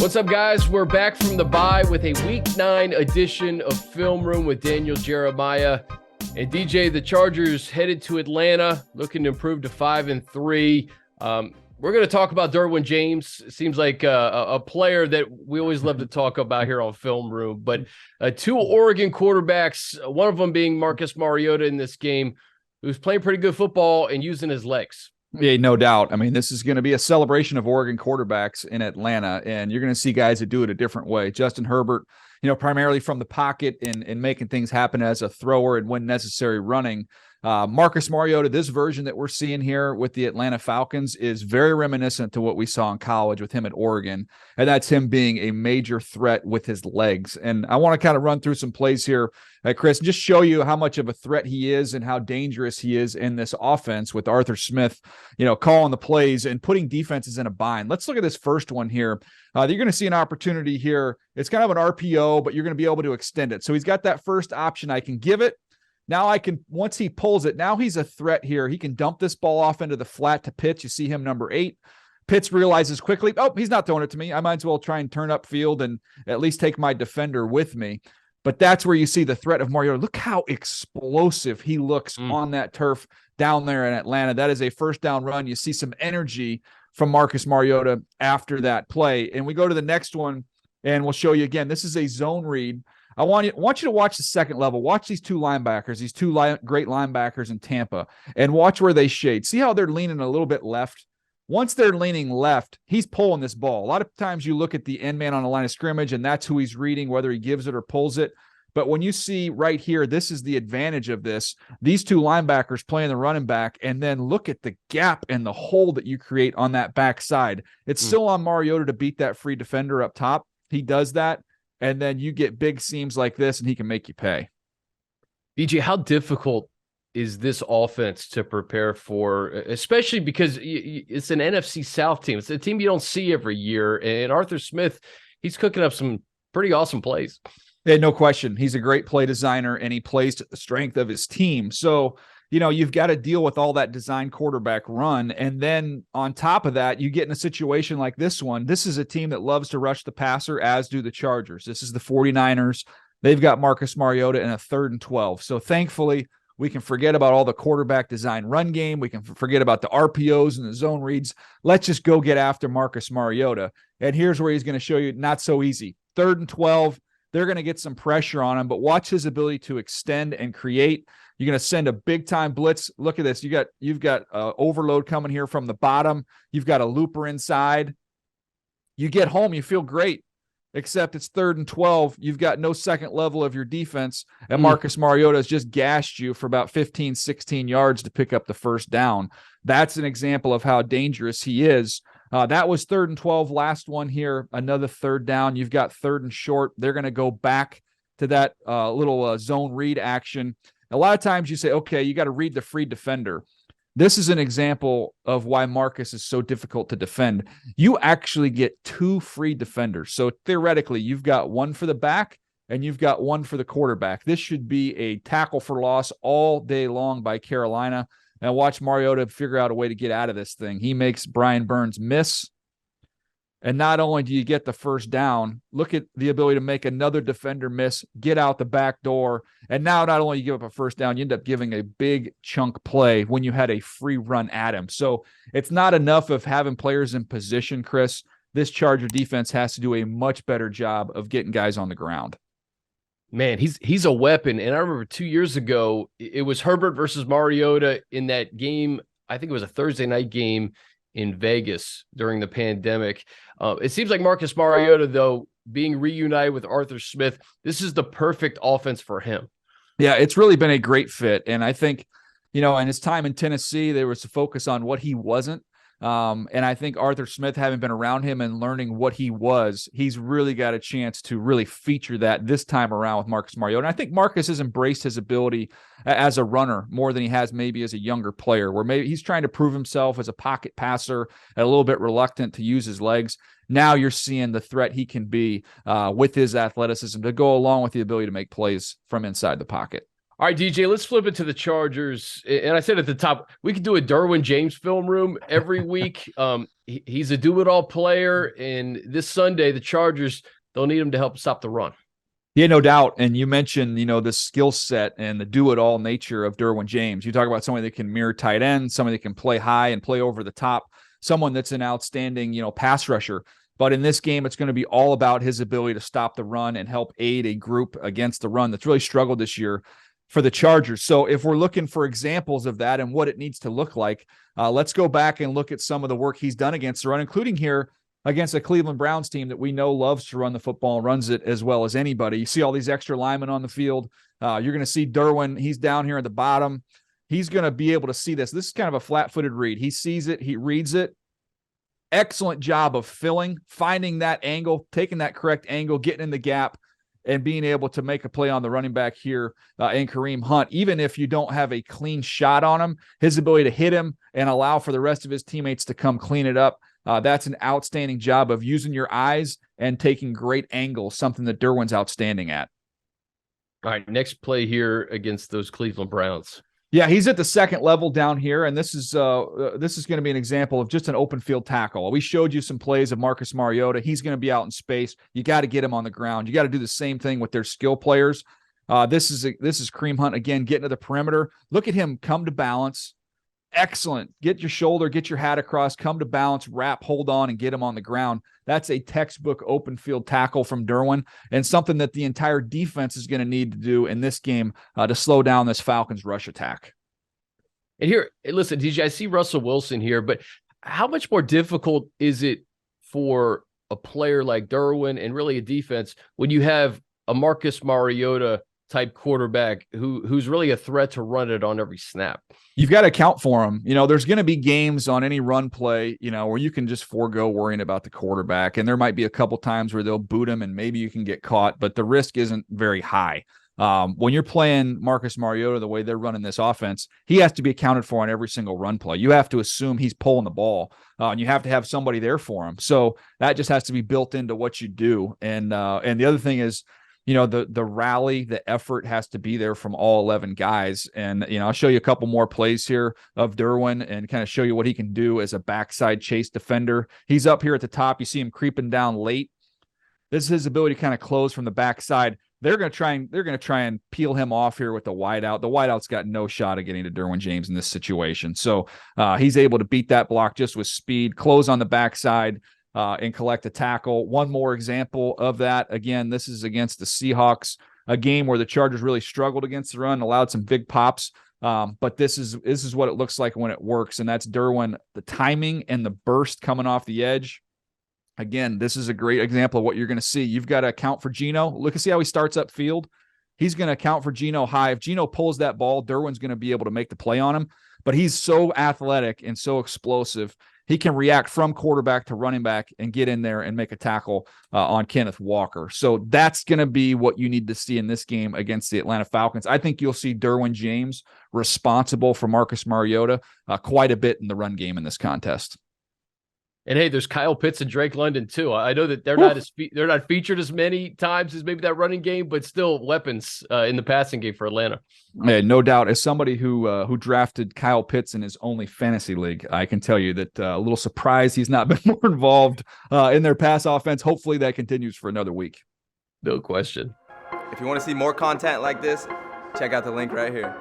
What's up, guys? We're back from the bye with a Week 9 edition of Film Room with Daniel Jeremiah. And DJ, the Chargers headed to Atlanta, looking to improve to 5-3. We're going to talk about Derwin James. It seems like a player that we always love to talk about here on Film Room. But two Oregon quarterbacks, one of them being Marcus Mariota in this game, who's playing pretty good football and using his legs. Yeah, no doubt. I mean, this is going to be a celebration of Oregon quarterbacks in Atlanta, and you're going to see guys that do it a different way. Justin Herbert, primarily from the pocket and making things happen as a thrower and when necessary running. Marcus Mariota, this version that we're seeing here with the Atlanta Falcons is very reminiscent to what we saw in college with him at Oregon, and that's him being a major threat with his legs. And I want to kind of run through some plays here, Chris, and just show you how much of a threat he is and how dangerous he is in this offense with Arthur Smith, calling the plays and putting defenses in a bind. Let's look at this first one here. You're going to see an opportunity here. It's kind of an RPO, but you're going to be able to extend it. So he's got that first option. I can give it. Now I can, once he pulls it, now he's a threat here. He can dump this ball off into the flat to Pitts. You see him, number 8. Pitts realizes quickly, oh, he's not throwing it to me. I might as well try and turn up field and at least take my defender with me. But that's where you see the threat of Mariota. Look how explosive he looks on that turf down there in Atlanta. That is a first down run. You see some energy from Marcus Mariota after that play. And we go to the next one, and we'll show you again. This is a zone read. I want you to watch the second level. Watch these two linebackers, these two great linebackers in Tampa, and watch where they shade. See how they're leaning a little bit left? Once they're leaning left, he's pulling this ball. A lot of times you look at the end man on the line of scrimmage, and that's who he's reading, whether he gives it or pulls it. But when you see right here, this is the advantage of this. These two linebackers playing the running back, and then look at the gap and the hole that you create on that backside. It's still on Mariota to beat that free defender up top. He does that. And then you get big seams like this, and he can make you pay. DJ, how difficult is this offense to prepare for, especially because it's an NFC South team. It's a team you don't see every year. And Arthur Smith, he's cooking up some pretty awesome plays. Yeah, no question. He's a great play designer, and he plays to the strength of his team. So, you've got to deal with all that design quarterback run. And then on top of that, you get in a situation like this one. This is a team that loves to rush the passer, as do the Chargers. This is the 49ers. They've got Marcus Mariota in a 3rd and 12. So thankfully, we can forget about all the quarterback design run game. We can forget about the RPOs and the zone reads. Let's just go get after Marcus Mariota. And here's where he's going to show you not so easy. 3rd and 12. They're going to get some pressure on him, but watch his ability to extend and create. You're going to send a big-time blitz. Look at this. You've got overload coming here from the bottom. You've got a looper inside. You get home, you feel great, except it's 3rd and 12. You've got no second level of your defense, and Marcus Mariota has just gashed you for about 15, 16 yards to pick up the first down. That's an example of how dangerous he is. That was 3rd and 12. Last one here, another 3rd down. You've got 3rd and short. They're going to go back to that little zone read action. A lot of times you say, okay, you got to read the free defender. This is an example of why Marcus is so difficult to defend. You actually get 2 free defenders. So theoretically, you've got one for the back and you've got one for the quarterback. This should be a tackle for loss all day long by Carolina. Now watch Mariota figure out a way to get out of this thing. He makes Brian Burns miss. And not only do you get the first down, look at the ability to make another defender miss, get out the back door. And now not only you give up a first down, you end up giving a big chunk play when you had a free run at him. So it's not enough of having players in position, Chris. This Charger defense has to do a much better job of getting guys on the ground. Man, he's a weapon. And I remember 2 years ago, it was Herbert versus Mariota in that game. I think it was a Thursday night game in Vegas during the pandemic. It seems like Marcus Mariota, though, being reunited with Arthur Smith, this is the perfect offense for him. Yeah, it's really been a great fit. And I think, in his time in Tennessee, there was a focus on what he wasn't. And I think Arthur Smith, having been around him and learning what he was, he's really got a chance to really feature that this time around with Marcus Mariota. And I think Marcus has embraced his ability as a runner more than he has maybe as a younger player, where maybe he's trying to prove himself as a pocket passer and a little bit reluctant to use his legs. Now you're seeing the threat he can be with his athleticism to go along with the ability to make plays from inside the pocket. All right, DJ, let's flip it to the Chargers. And I said at the top, we could do a Derwin James film room every week. He's a do-it-all player, and this Sunday, the Chargers, they'll need him to help stop the run. Yeah, no doubt. And you mentioned, the skill set and the do-it-all nature of Derwin James. You talk about somebody that can mirror tight end, somebody that can play high and play over the top, someone that's an outstanding, pass rusher. But in this game, it's going to be all about his ability to stop the run and help aid a group against the run that's really struggled this year for the Chargers. So if we're looking for examples of that and what it needs to look like, let's go back and look at some of the work he's done against the run, including here against a Cleveland Browns team that we know loves to run the football and runs it as well as anybody. You see all these extra linemen on the field. You're going to see Derwin. He's down here at the bottom. He's going to be able to see this. This is kind of a flat-footed read. He sees it. He reads it. Excellent job of finding that angle, taking that correct angle, getting in the gap, and being able to make a play on the running back here in Kareem Hunt. Even if you don't have a clean shot on him, his ability to hit him and allow for the rest of his teammates to come clean it up, that's an outstanding job of using your eyes and taking great angles, something that Derwin's outstanding at. All right, next play here against those Cleveland Browns. Yeah, he's at the second level down here, and this is going to be an example of just an open field tackle. We showed you some plays of Marcus Mariota. He's going to be out in space. You got to get him on the ground. You got to do the same thing with their skill players. This is Kareem Hunt again, getting to the perimeter. Look at him come to balance. Excellent. Get your shoulder, get your hat across, come to balance, wrap, hold on, and get him on the ground. That's a textbook open field tackle from Derwin, and something that the entire defense is going to need to do in this game to slow down this Falcons rush attack. And here, listen, DJ, I see Russell Wilson here, but how much more difficult is it for a player like Derwin and really a defense when you have a Marcus Mariota type quarterback who's really a threat to run it on every snap? You've got to account for him. There's going to be games on any run play, where you can just forego worrying about the quarterback. And there might be a couple times where they'll boot him and maybe you can get caught, but the risk isn't very high. When you're playing Marcus Mariota the way they're running this offense, he has to be accounted for on every single run play. You have to assume he's pulling the ball, and you have to have somebody there for him. So that just has to be built into what you do. And the other thing is, the rally, the effort has to be there from all 11 guys. And, I'll show you a couple more plays here of Derwin and kind of show you what he can do as a backside chase defender. He's up here at the top. You see him creeping down late. This is his ability to kind of close from the backside. They're going to try and peel him off here with the wideout. The wideout's got no shot at getting to Derwin James in this situation. So he's able to beat that block just with speed, close on the backside, and collect a tackle. One more example of that. Again, this is against the Seahawks, a game where the Chargers really struggled against the run, allowed some big pops. But this is what it looks like when it works. And that's Derwin, the timing and the burst coming off the edge. Again, this is a great example of what you're going to see. You've got to account for Geno. Look and see how he starts up field. He's going to account for Geno high. If Geno pulls that ball, Derwin's going to be able to make the play on him. But he's so athletic and so explosive. He can react from quarterback to running back and get in there and make a tackle on Kenneth Walker. So that's going to be what you need to see in this game against the Atlanta Falcons. I think you'll see Derwin James responsible for Marcus Mariota quite a bit in the run game in this contest. And hey, there's Kyle Pitts and Drake London too. I know that they're not featured as many times as maybe that running game, but still weapons in the passing game for Atlanta. Yeah, no doubt. As somebody who drafted Kyle Pitts in his only fantasy league, I can tell you that a little surprised he's not been more involved in their pass offense. Hopefully that continues for another week. No question. If you want to see more content like this, check out the link right here.